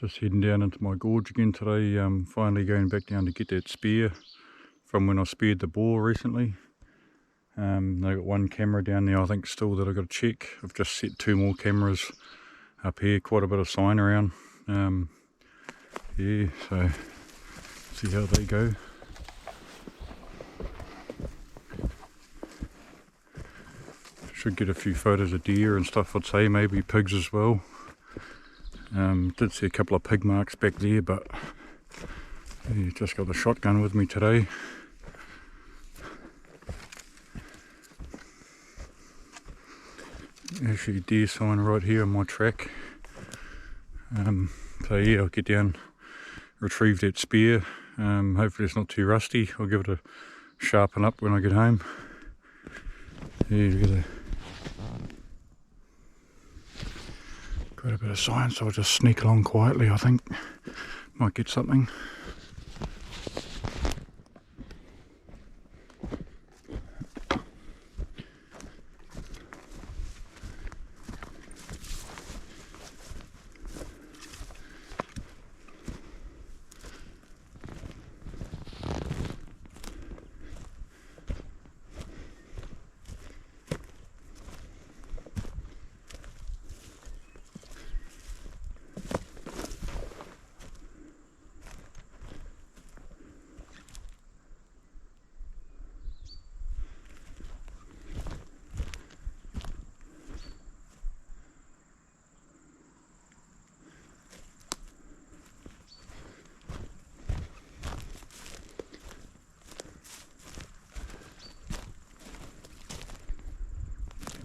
Just heading down into my gorge again today. Finally going back down to get that spear from when I speared the boar recently. I've got one camera down there I think still that I've got to check. I've just set 2 more cameras up here, quite a bit of sign around. Yeah, so see how they go. Should get a few photos of deer and stuff, I'd say, maybe pigs as well. Did see a couple of pig marks back there, but yeah, just got the shotgun with me today. Actually deer sign right here on my track. So yeah, I'll get down, retrieve that spear. Hopefully it's not too rusty. I'll give it a sharpen up when I get home. Yeah, look at that. Got a bit of sign, so I'll just sneak along quietly, I think. Might get something.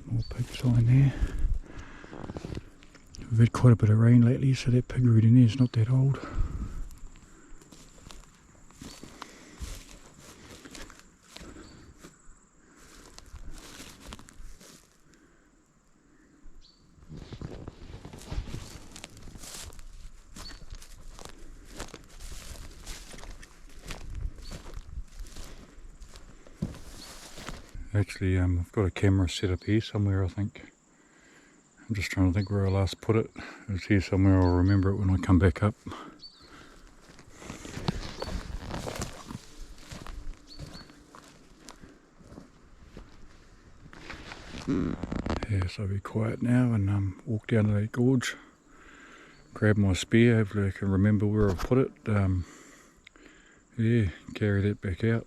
More pig sign there. We've had quite a bit of rain lately, so that pig root in there is not that old. Actually, I've got a camera set up here somewhere, I think. I'm just trying to think where I last put it. It's here somewhere, I'll remember it when I come back up. Yeah, so I'll be quiet now and walk down to that gorge. Grab my spear, hopefully I can remember where I put it. Yeah, carry that back out.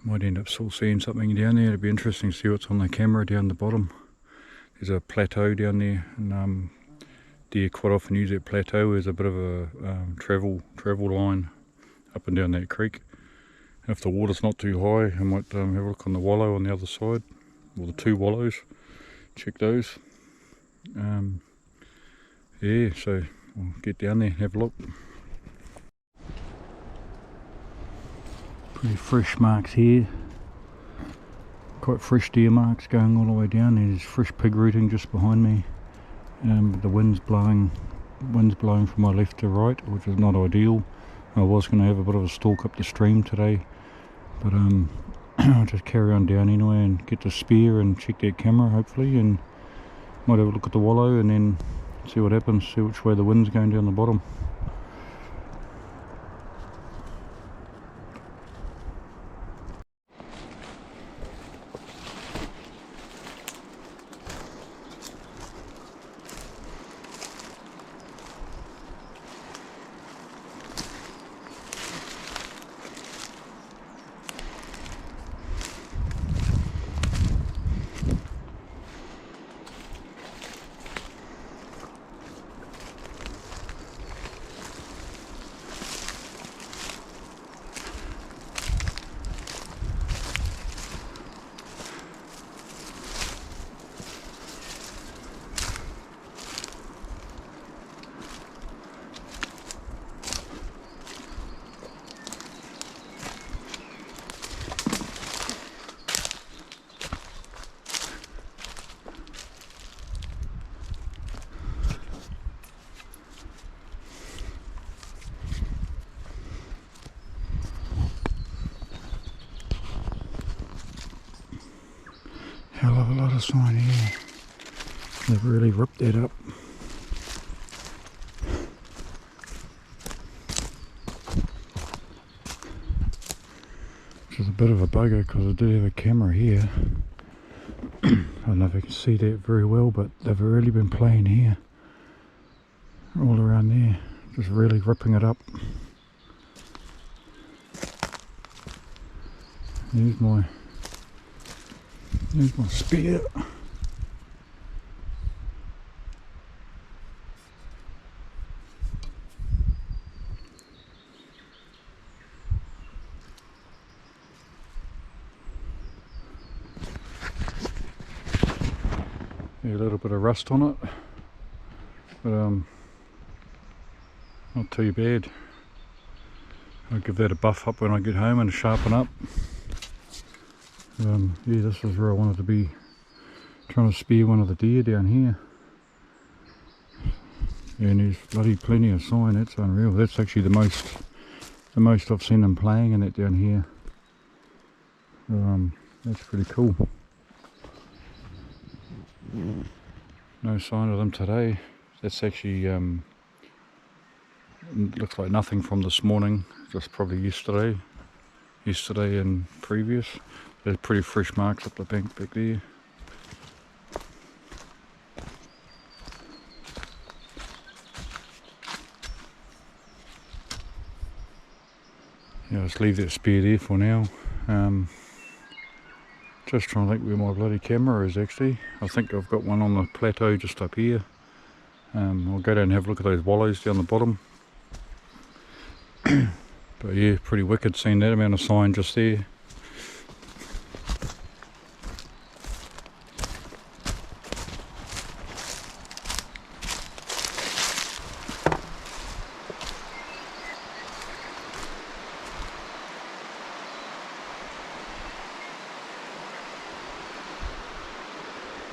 Might end up still seeing something down there. It'd be interesting to see what's on the camera down the bottom. There's a plateau down there, and deer quite often use that plateau as a bit of a travel line up and down that creek. If the water's not too high, I might have a look on the wallow on the other side, or the 2 wallows. Check those. Yeah, so I'll get down there and have a look. Pretty fresh marks here, quite fresh deer marks going all the way down. There's fresh pig rooting just behind me. The wind's blowing from my left to right, which is not ideal. I was going to have a bit of a stalk up the stream today, but I'll just carry on down anyway and get the spear and check that camera hopefully, and might have a look at the wallow and then see what happens, see which way the wind's going down the bottom. Hell of a lot of sign here. They've really ripped that up. bit of a bugger because I did have a camera here. I don't know if you can see that very well, but they've really been playing here, all around there, just really ripping it up. There's my spear. Yeah, a little bit of rust on it, but not too bad. I'll give that a buff up when I get home and sharpen up. Yeah, this is where I wanted to be, trying to spear one of the deer down here. Yeah, and there's bloody plenty of sign. That's unreal. That's actually the most I've seen them playing in it down here. That's pretty cool. No sign of them today. That's actually looks like nothing from this morning, just probably yesterday and previous. There's pretty fresh marks up the bank back there. Yeah, let's leave that spear there for now. Just trying to think where my bloody camera is actually. I think I've got one on the plateau just up here. I'll go down and have a look at those wallows down the bottom. But yeah, pretty wicked seeing that amount of sign just there.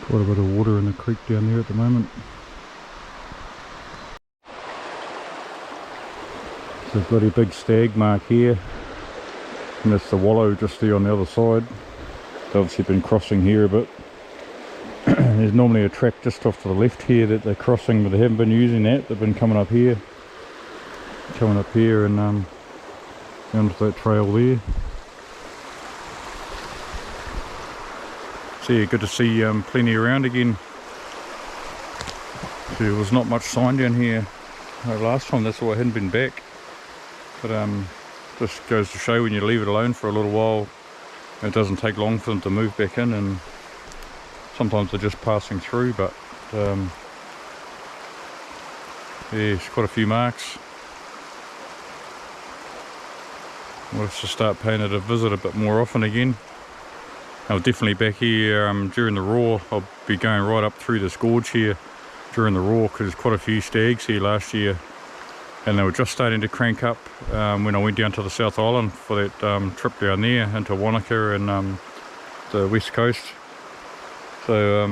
Quite a bit of water in the creek down there at the moment. There's a bloody big stag mark here, and that's the wallow just there on the other side. They've obviously been crossing here a bit. There's normally a track just off to the left here that they're crossing, but they haven't been using that. They've been coming up here and down to that trail there. So yeah, good to see plenty around again. So there was not much sign down here last time, that's why I hadn't been back. But just goes to show when you leave it alone for a little while, it doesn't take long for them to move back in, and sometimes they're just passing through. But yeah, it's quite a few marks. We'll have to start paying it a visit a bit more often again. I'll definitely back here during the raw. I'll be going right up through this gorge here during the raw, because there's quite a few stags here last year, and they were just starting to crank up when I went down to the South Island for that trip down there into Wanaka and the west coast. So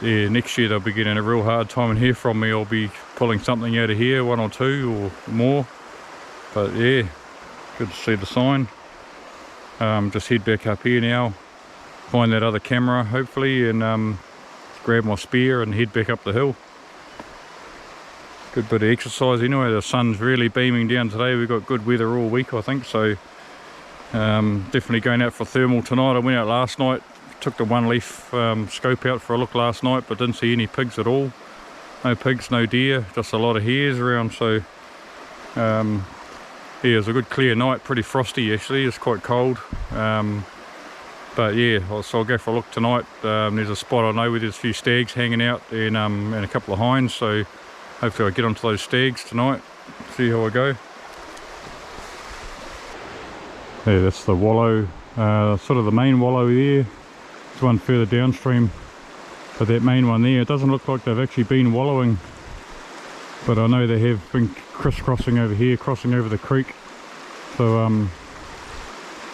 yeah, next year they'll be getting a real hard time in here from me. I'll be pulling something out of here, one or two or more. But yeah, good to see the sign. Just head back up here now, find that other camera hopefully, and grab my spear and head back up the hill. Good bit of exercise anyway. The sun's really beaming down today. We've got good weather all week, I think, so definitely going out for thermal tonight. I went out last night, took the one leaf scope out for a look last night, but didn't see any pigs at all. No pigs, no deer, just a lot of hares around. So yeah, it was a good clear night, pretty frosty actually, it's quite cold. But yeah, so I'll go for a look tonight. There's a spot I know where there's a few stags hanging out, and a couple of hinds, so hopefully I'll get onto those stags tonight, see how I go. Yeah, that's the wallow, sort of the main wallow there. There's one further downstream, but that main one there, it doesn't look like they've actually been wallowing, but I know they have been crisscrossing over here, crossing over the creek. So I'm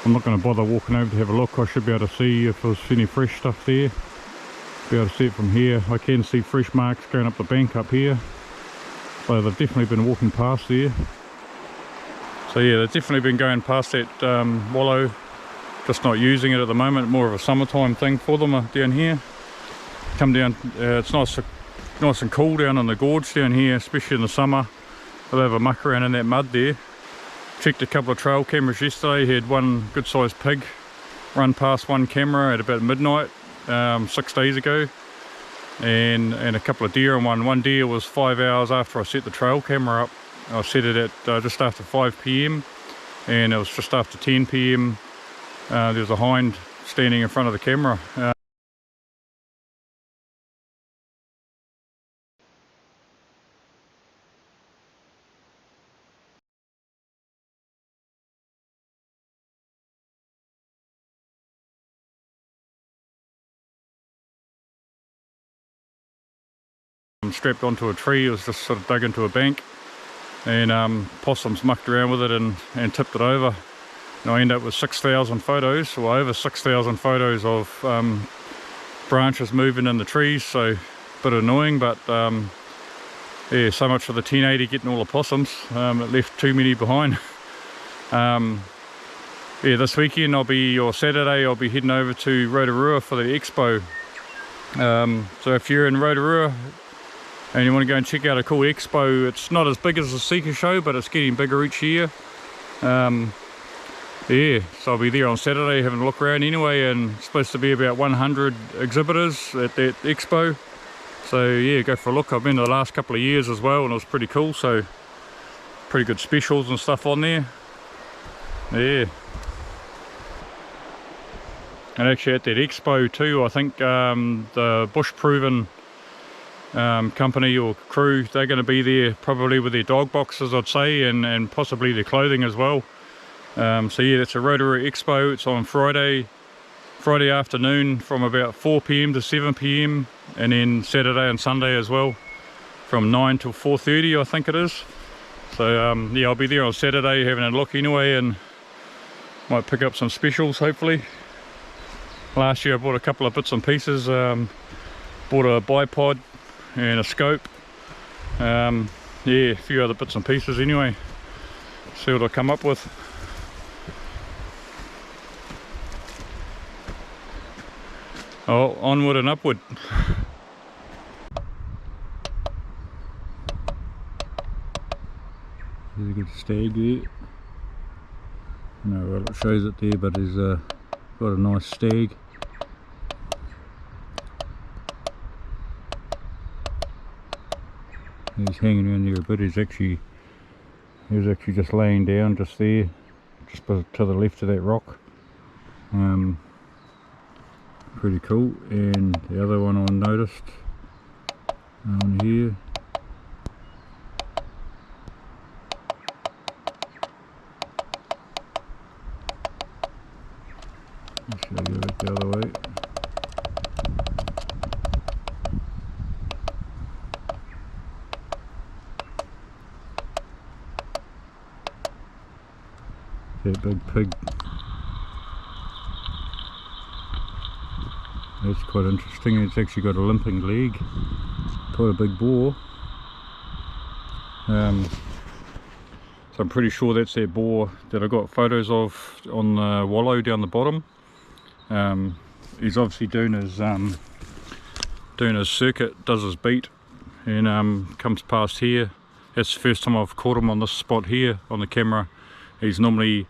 not going to bother walking over to have a look. I should be able to see if there's any fresh stuff there. Be able to see it from here. I can see fresh marks going up the bank up here. So they've definitely been walking past there. So yeah, they've definitely been going past that wallow, just not using it at the moment. More of a summertime thing for them down here. Come down, it's nice and cool down in the gorge down here, especially in the summer. They'll have a muck around in that mud there. checked a couple of trail cameras yesterday. He had one good sized pig run past one camera at about midnight 6 days ago, and a couple of deer on one deer was 5 hours after I set the trail camera up. I set it at just after 5 p.m. and it was just after 10 p.m. There's a hind standing in front of the camera. Strapped onto a tree. It was just sort of dug into a bank, and possums mucked around with it and tipped it over, and I end up with 6,000 photos, or over 6,000 photos of branches moving in the trees. So a bit annoying, but yeah, so much for the 1080 getting all the possums. It left too many behind. Yeah, this weekend or Saturday I'll be heading over to Rotorua for the expo. So if you're in Rotorua and you want to go and check out a cool expo, it's not as big as the Seeker show, but it's getting bigger each year. Yeah, so I'll be there on Saturday having a look around anyway, and it's supposed to be about 100 exhibitors at that expo. So yeah, go for a look. I've been there the last couple of years as well, and it was pretty cool. So pretty good specials and stuff on there. Yeah. And actually at that expo too, I think the Bush Proven company or crew, they're going to be there probably with their dog boxes, I'd say, and possibly their clothing as well. So yeah, that's a Rotorua Expo. It's on Friday afternoon from about 4 p.m. to 7 p.m. and then Saturday and Sunday as well from 9 till 4:30, I think it is. So yeah, I'll be there on Saturday having a look anyway, and might pick up some specials hopefully. Last year I bought a couple of bits and pieces. Bought a bipod and a scope. Yeah, a few other bits and pieces anyway. See what I come up with. Oh, onward and upward. There's a good stag there. No, well, it shows it there, but he's got a nice stag. He's hanging around there a bit. He was actually just laying down just there, just to the left of that rock. Pretty cool. And the other one I noticed on here, let's show you it the other way. That big pig. That's quite interesting. It's actually got a limping leg. Quite a big boar. So I'm pretty sure that's that boar that I got photos of on the wallow down the bottom. He's obviously doing his circuit, does his beat, and comes past here. That's the first time I've caught him on this spot here on the camera. He's normally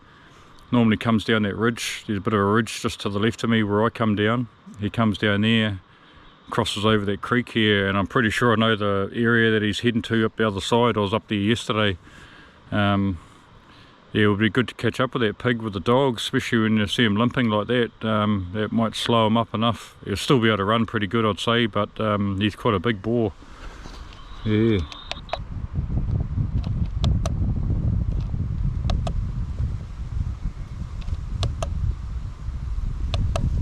comes down that ridge. There's a bit of a ridge just to the left of me where I come down. He comes down there, crosses over that creek here, and I'm pretty sure I know the area that he's heading to up the other side. I was up there yesterday. Yeah, it would be good to catch up with that pig with the dog, especially when you see him limping like that. That might slow him up enough. He'll still be able to run pretty good, I'd say, but he's quite a big boar. Yeah.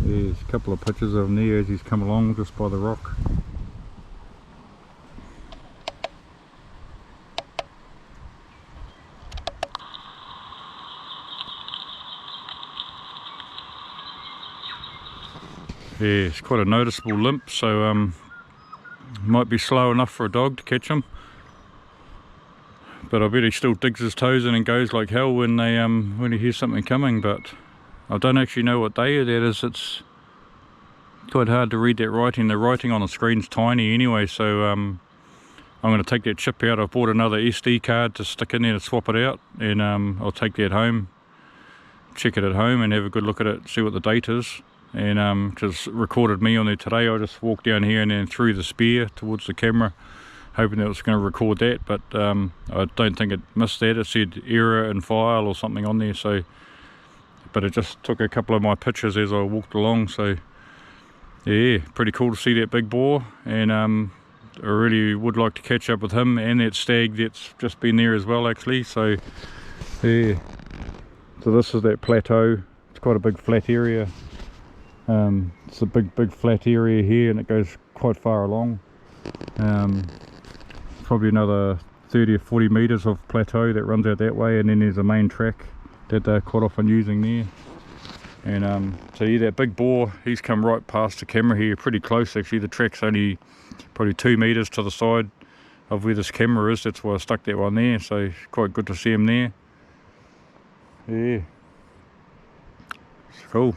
There's a couple of pictures of him there as he's come along just by the rock. Yeah, it's quite a noticeable limp, so might be slow enough for a dog to catch him. But I bet he still digs his toes in and goes like hell when he hears something coming. But I don't actually know what day that is. It's quite hard to read that writing. The writing on the screen's tiny anyway, so I'm I'm going to take that chip out. I've bought another SD card to stick in there to swap it out, and I'll take that home, check it at home and have a good look at it, see what the date is. And just recorded me on there today. I just walked down here and then threw the spear towards the camera, hoping that it was going to record that, but I don't think it missed that. It said error in file or something on there, so but it just took a couple of my pictures as I walked along. So yeah, pretty cool to see that big boar, and I really would like to catch up with him and that stag that's just been there as well actually. So yeah, so this is that plateau. It's quite a big flat area. It's a big flat area here, and it goes quite far along. Probably another 30 or 40 meters of plateau that runs out that way, and then there's a main track that they're quite often using there. And so yeah, that big boar, he's come right past the camera here, pretty close actually. The track's only probably 2 meters to the side of where this camera is. That's why I stuck that one there, so quite good to see him there. Yeah, it's cool.